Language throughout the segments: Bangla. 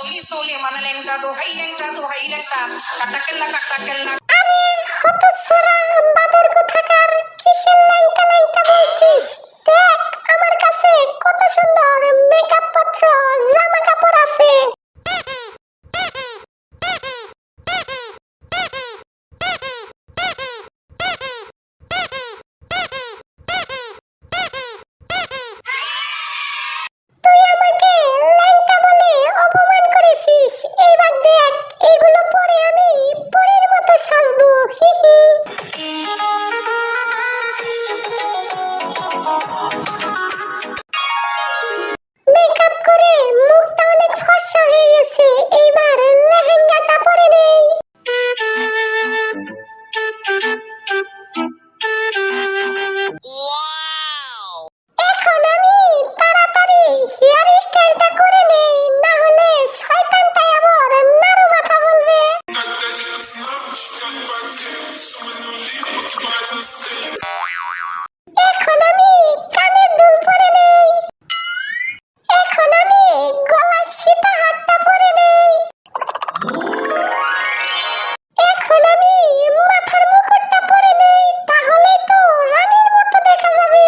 soli soli mana lengka dohai lengka katakenna আরে হতচ্ছাড়া বাদর কোথাকার, কিসের ল্যাংটা ল্যাংটা বলছিস? দেখ আমার কাছে কত সুন্দর মেকআপ পত্র জামা কাপড় আছে। তুই আমাকে ল্যাংটা বলে অপমান করেছিস, এইবার দেখ এগুলো পরে আমি পরের মতো সাজবো। হি হি। মেকআপ করে মুখটা অনেক ফর্সা হয়ে গেছে, এইবার লেহেঙ্গাটা পরে নেই। এখন আমি তাড়াতাড়ি হেয়ার স্টাইলটা করে নেই, না হলে শয়তানটাই আবার নাড়ু মাথা বলবে। এখন আমি কানের দুল পরে নেই। এখন আমি গলার সীতাহারটা পরে নেই। এখন আমি মাথার মুকুটটা পরে নেই, তাহলে তো রানীর মতো দেখা যাবে।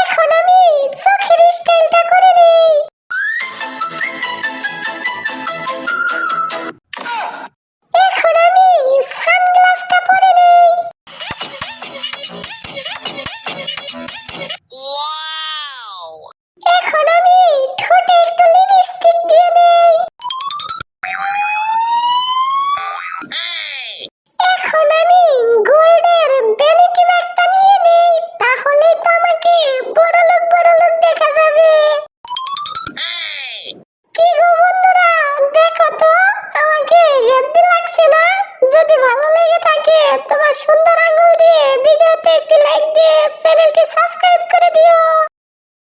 এখন আমি চোখের স্টাইলটা করে নেই। এখন আমি সানগ্লাসটা পরে নেই। এখন আমি ঠোঁটে একটু লিপস্টিক দিয়ে নেই। এখন আমি গোল্ডের ভ্যানিটি ব্যাগটা নিয়ে নেই, তাহলেই তো আমাকে বড়লোক দেখা যাবে। কি গো বন্ধুরা, দেখো তো আমাকে হেব্বি লাগছে না? যদি ভালো লেগে থাকে তোমার সুন্দর আঙ্গুল দিয়ে ভিডিওতে একটি লাইক দিয়ে চ্যানেলটি সাবস্ক্রাইব করে দিও।